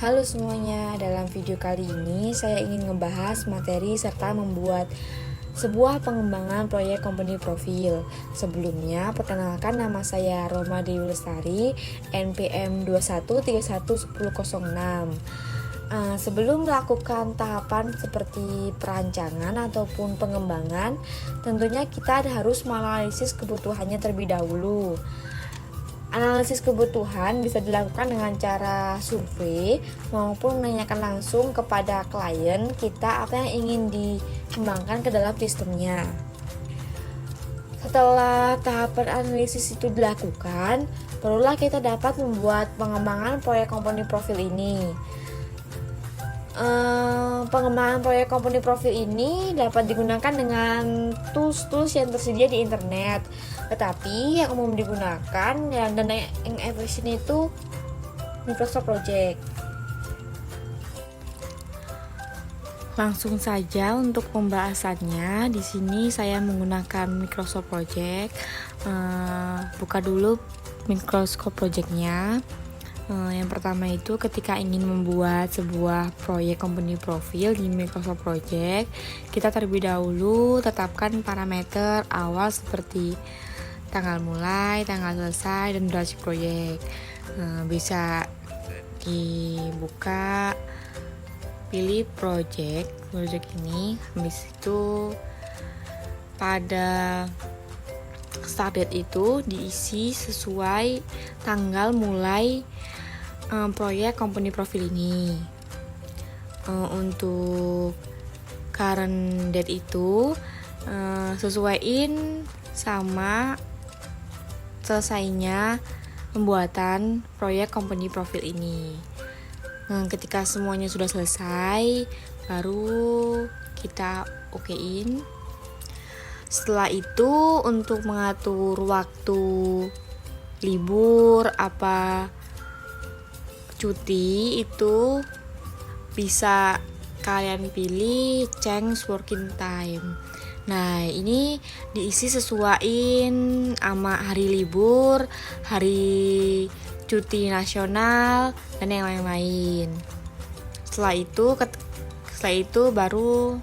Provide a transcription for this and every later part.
Halo semuanya, dalam video kali ini saya ingin membahas materi serta membuat sebuah pengembangan proyek company profile. Sebelumnya, perkenalkan nama saya Roma Dewi Lestari, NPM 21311006. Sebelum melakukan tahapan seperti perancangan ataupun pengembangan, tentunya kita harus menganalisis kebutuhannya terlebih dahulu. Analisis kebutuhan bisa dilakukan dengan cara survei maupun menanyakan langsung kepada klien kita apa yang ingin dikembangkan ke dalam sistemnya. Setelah tahapan analisis itu dilakukan, barulah kita dapat membuat pengembangan proyek company profile ini. Pengembangan proyek company profile ini dapat digunakan dengan tools-tools yang tersedia di internet. Tetapi yang umum digunakan dan yang efisien itu Microsoft Project. Langsung saja untuk pembahasannya, di sini saya menggunakan Microsoft Project. Buka dulu Microsoft Project-nya. Yang pertama itu ketika ingin membuat sebuah proyek company profile di Microsoft Project, kita terlebih dahulu tetapkan parameter awal seperti tanggal mulai, tanggal selesai, dan durasi proyek. Bisa dibuka, pilih project ini, habis itu pada start date itu diisi sesuai tanggal mulai proyek company profile ini. Untuk current date itu sesuaiin sama selesainya pembuatan proyek company profile ini. Ketika semuanya sudah selesai, baru kita okein. Setelah itu untuk mengatur waktu libur apa cuti itu bisa kalian pilih change working time. Nah, ini diisi sesuaiin sama hari libur, hari cuti nasional, dan yang lain-lain. Setelah itu baru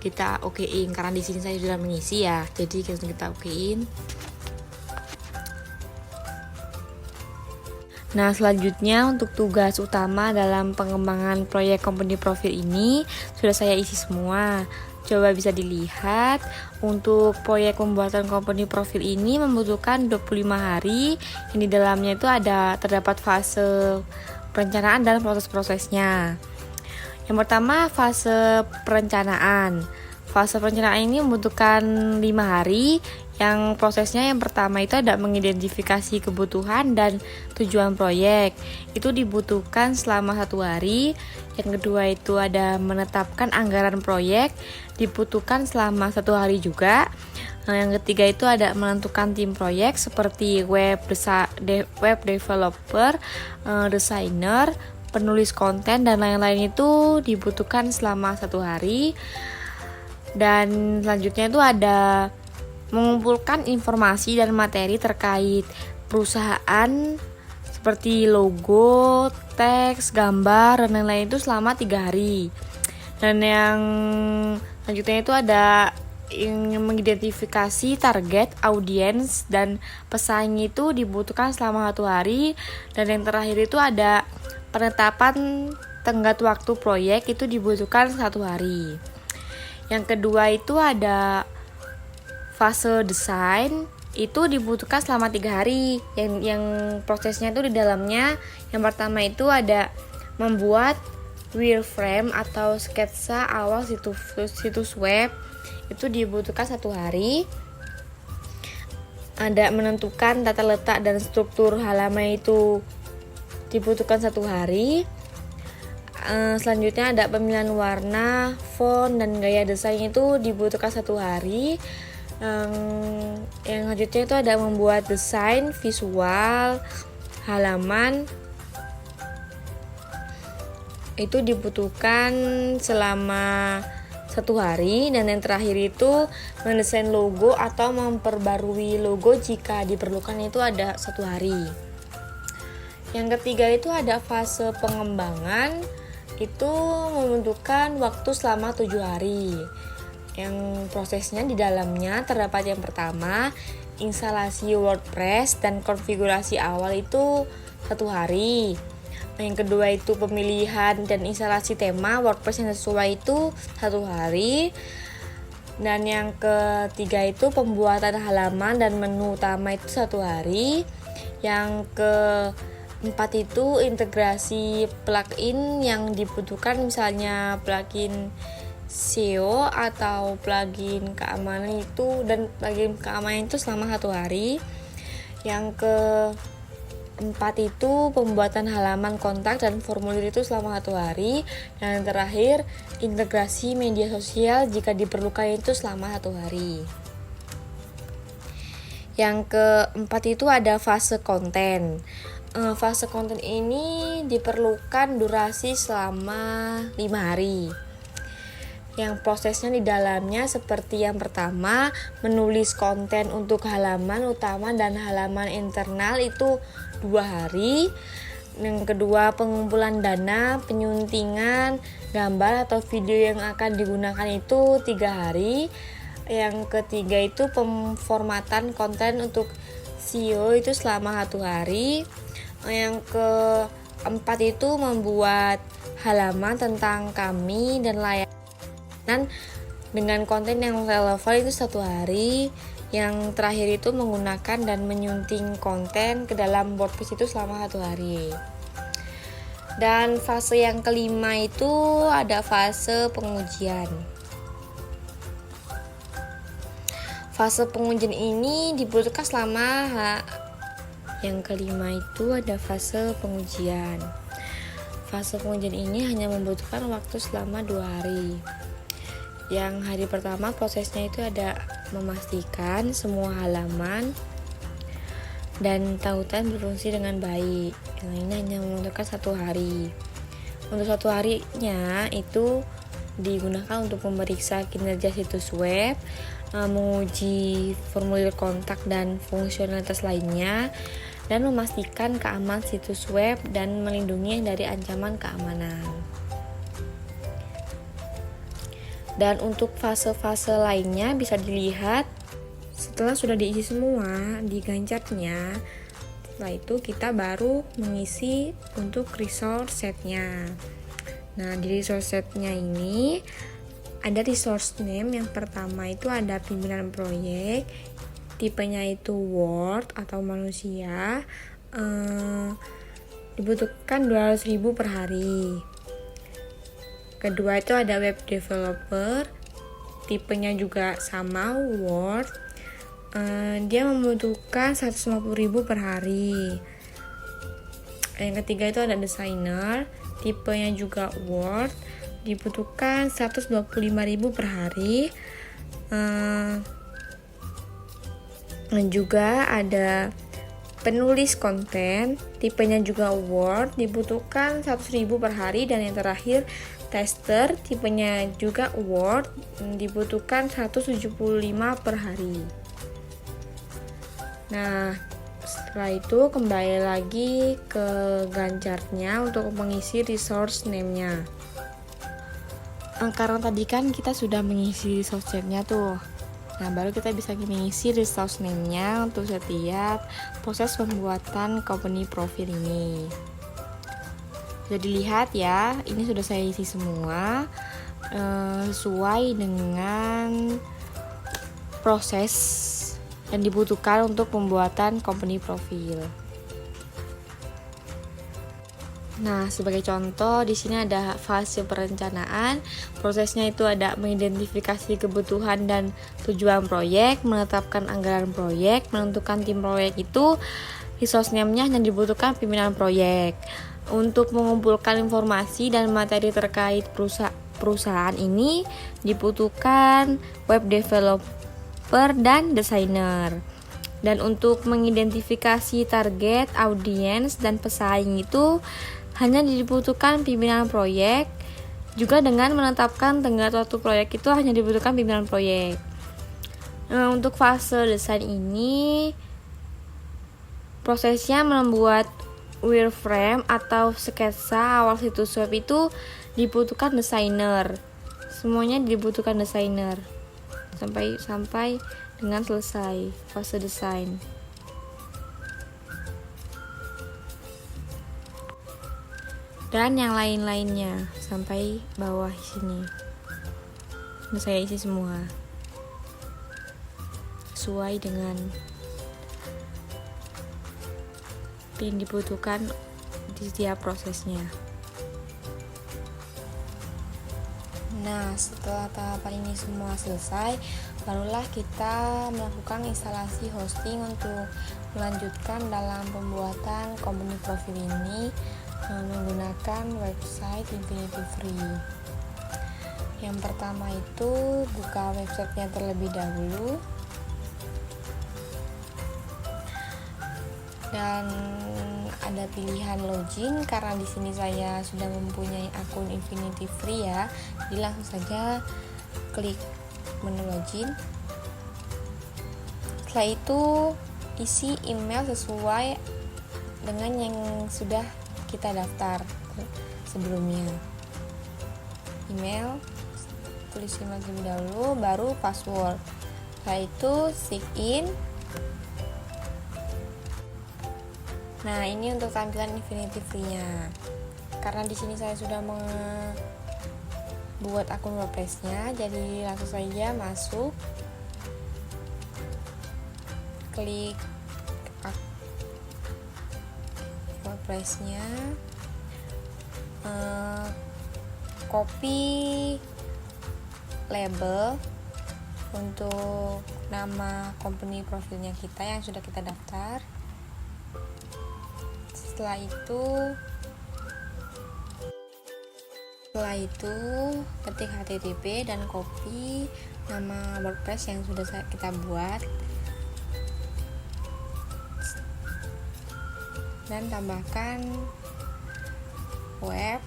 kita okein, karena di sini saya sudah mengisi ya, jadi kita okein. Nah, selanjutnya untuk tugas utama dalam pengembangan proyek company profile ini sudah saya isi semua. Coba bisa dilihat, untuk proyek pembuatan company profile ini membutuhkan 25 hari. Yang di dalamnya itu terdapat fase perencanaan dan proses-prosesnya. Yang pertama, fase perencanaan. Fase perencanaan ini membutuhkan 5 hari. Yang prosesnya yang pertama itu ada mengidentifikasi kebutuhan dan tujuan proyek. Itu dibutuhkan selama 1 hari. Yang kedua itu ada menetapkan anggaran proyek, dibutuhkan selama 1 hari juga. Yang ketiga itu ada menentukan tim proyek seperti web developer, desainer, penulis konten, dan lain-lain itu dibutuhkan selama 1 hari. Dan selanjutnya itu ada mengumpulkan informasi dan materi terkait perusahaan seperti logo, teks, gambar, dan lain-lain itu selama 3 hari. Dan yang selanjutnya itu ada mengidentifikasi target, audiens, dan pesaing itu dibutuhkan selama 1 hari. Dan yang terakhir itu ada penetapan tenggat waktu proyek, itu dibutuhkan 1 hari. Yang kedua itu ada fase desain, itu dibutuhkan selama 3 hari. Yang prosesnya itu di dalamnya, yang pertama itu ada membuat wireframe atau sketsa awal situs web, itu dibutuhkan 1 hari. Ada menentukan tata letak dan struktur halaman, itu dibutuhkan 1 hari. Selanjutnya ada pemilihan warna, font, dan gaya desain, itu dibutuhkan 1 hari. Yang selanjutnya itu ada membuat desain visual halaman, itu dibutuhkan selama 1 hari. Dan yang terakhir itu mendesain logo atau memperbarui logo jika diperlukan, itu ada 1 hari. Yang ketiga itu ada fase pengembangan, itu membutuhkan waktu selama 7 hari. Yang prosesnya di dalamnya terdapat yang pertama, instalasi WordPress dan konfigurasi awal itu 1 hari. Yang kedua itu pemilihan dan instalasi tema WordPress yang sesuai itu 1 hari. Dan yang ketiga itu pembuatan halaman dan menu utama itu 1 hari. Yang keempat itu integrasi plugin yang dibutuhkan, misalnya plugin SEO atau plugin keamanan itu, dan plugin keamanan itu selama 1 hari. Yang keempat itu pembuatan halaman kontak dan formulir itu selama 1 hari. Dan yang terakhir integrasi media sosial jika diperlukan itu selama 1 hari. Yang keempat itu ada fase konten. Fase konten ini diperlukan durasi selama 5 hari. Yang prosesnya di dalamnya seperti yang pertama, menulis konten untuk halaman utama dan halaman internal itu 2 hari. Yang kedua, pengumpulan dana, penyuntingan gambar atau video yang akan digunakan itu 3 hari. Yang ketiga itu pemformatan konten untuk SEO itu selama 1 hari. Yang keempat itu membuat halaman tentang kami dan layanan dengan konten yang relevan itu 1 hari. Yang terakhir itu menggunakan dan menyunting konten ke dalam WordPress itu selama 1 hari. Dan fase yang kelima itu ada fase pengujian. Fase pengujian ini dibutuhkan selama yang kelima itu ada fase pengujian. Fase pengujian ini hanya membutuhkan waktu selama 2 hari. Yang hari pertama prosesnya itu ada memastikan semua halaman dan tautan berfungsi dengan baik. Yang ini hanya membutuhkan 1 hari. Untuk 1 harinya itu digunakan untuk memeriksa kinerja situs web, menguji formulir kontak dan fungsionalitas lainnya, dan memastikan keamanan situs web dan melindungi dari ancaman keamanan. Dan untuk fase-fase lainnya bisa dilihat setelah sudah diisi semua di ganjarnya. Setelah itu kita baru mengisi untuk resource setnya. Nah, di resource setnya ini ada resource name. Yang pertama itu ada pimpinan proyek, tipenya itu Word atau manusia, dibutuhkan 200.000 per hari. Kedua itu ada web developer, tipenya juga sama Word, dia membutuhkan 150.000 per hari. Yang ketiga itu ada designer, tipenya juga Word, dibutuhkan 125.000 per hari. Dan juga ada penulis konten, tipenya juga Word, dibutuhkan 100.000 per hari. Dan yang terakhir tester, tipenya juga Word, dibutuhkan 175 per hari. Nah, setelah itu kembali lagi ke ganjarnya untuk mengisi resource name-nya. Karena tadi kan kita sudah mengisi resource name-nya tuh. Nah, baru kita bisa mengisi resource name-nya untuk setiap proses pembuatan company profile ini. Sudah dilihat ya, ini sudah saya isi semua sesuai dengan proses yang dibutuhkan untuk pembuatan company profile. Nah, sebagai contoh di sini ada fase perencanaan. Prosesnya itu ada mengidentifikasi kebutuhan dan tujuan proyek, menetapkan anggaran proyek, menentukan tim proyek itu. Resource name-nya hanya dibutuhkan pimpinan proyek. Untuk mengumpulkan informasi dan materi terkait perusahaan ini dibutuhkan web developer dan desainer. Dan untuk mengidentifikasi target, audiens, dan pesaing itu hanya dibutuhkan pimpinan proyek. Juga dengan menetapkan tenggat waktu proyek itu hanya dibutuhkan pimpinan proyek. Nah, untuk fase desain ini prosesnya membuat wireframe atau sketsa awal situs web itu dibutuhkan desainer. Semuanya dibutuhkan desainer sampai dengan selesai fase desain. Dan yang lain-lainnya sampai bawah sini. Saya isi semua sesuai dengan yang dibutuhkan di setiap prosesnya. Nah, setelah tahapan ini semua selesai, barulah kita melakukan instalasi hosting untuk melanjutkan dalam pembuatan company profile ini menggunakan website Infinity Free. Yang pertama itu buka websitenya terlebih dahulu dan ada pilihan login. Karena di sini saya sudah mempunyai akun Infinity Free ya, jadi langsung saja klik menu login. Setelah itu isi email sesuai dengan yang sudah kita daftar sebelumnya. Email tulis email terlebih dahulu, baru password. Setelah itu sign in. Nah, ini untuk tampilan Infinity Free-nya. Karena di sini saya sudah membuat akun WordPress-nya, jadi langsung saja masuk. Klik WordPress-nya, copy label untuk nama company profilnya kita yang sudah kita daftar. Setelah itu ketik HTTP dan copy nama WordPress yang sudah kita buat dan tambahkan web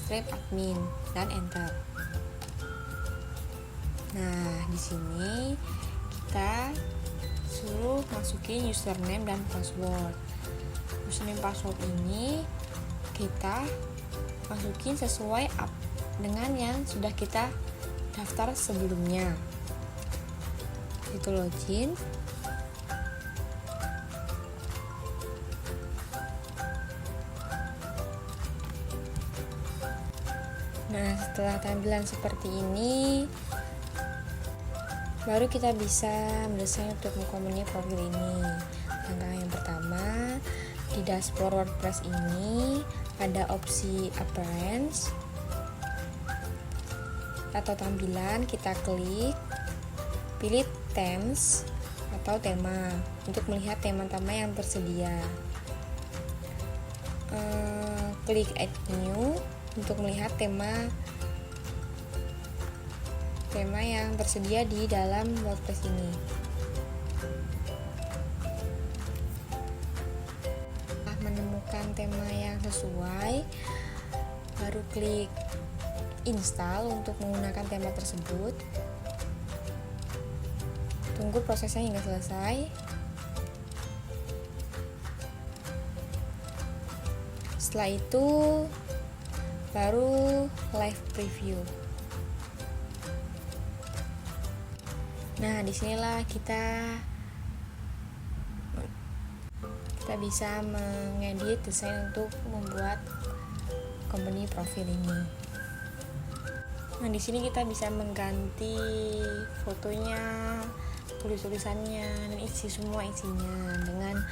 strip admin dan enter. Nah, di sini kita suruh masukin username dan password. Username password ini kita masukin sesuai dengan yang sudah kita daftar sebelumnya. Itu login. Nah, setelah tampilan seperti ini, baru kita bisa mendesain untuk company profile ini. Langkah yang pertama, di dashboard WordPress ini ada opsi appearance atau tampilan. Kita klik, pilih themes atau tema untuk melihat tema-tema yang tersedia. Klik add new untuk melihat tema yang tersedia di dalam WordPress ini. Setelah menemukan tema yang sesuai, baru klik install untuk menggunakan tema tersebut. Tunggu prosesnya hingga selesai. Setelah itu baru live preview. Nah, disinilah kita bisa mengedit desain untuk membuat company profile ini. Nah, di sini kita bisa mengganti fotonya, tulisannya, dan semua isinya dengan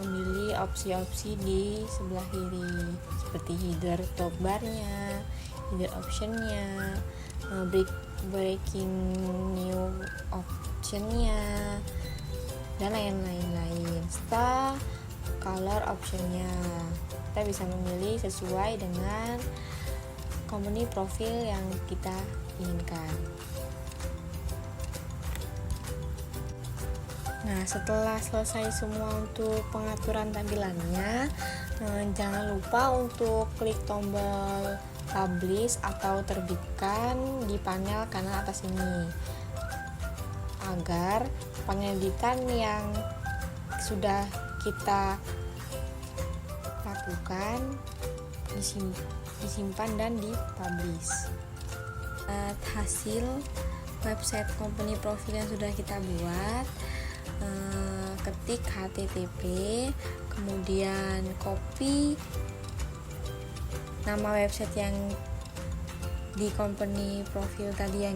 memilih opsi-opsi di sebelah kiri seperti header top barnya, header optionnya, breaking new optionnya, dan lain-lain. Serta color optionnya, kita bisa memilih sesuai dengan company profile yang kita inginkan. Nah, setelah selesai semua untuk pengaturan tampilannya, jangan lupa untuk klik tombol publish atau terbitkan di panel kanan atas ini, agar pengeditan yang sudah kita lakukan, disimpan dan dipublish. Hasil website company profile yang sudah kita buat, ketik http, kemudian copy nama website yang di company profile tadi yang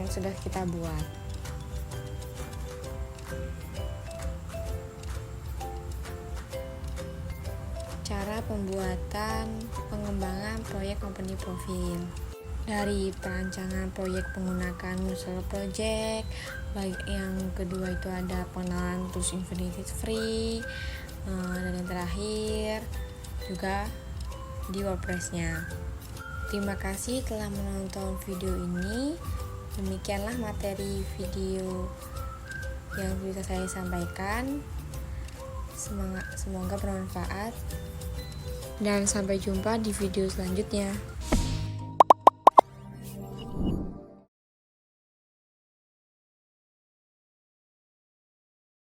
sudah kita buat. Cara pembuatan pengembangan proyek company profile. Dari perancangan proyek menggunakan Moodle Project, baik yang kedua itu ada pengenalan tools Infinity Free, dan yang terakhir juga di WordPress-nya. Terima kasih telah menonton video ini. Demikianlah materi video yang bisa saya sampaikan. Semoga bermanfaat dan sampai jumpa di video selanjutnya.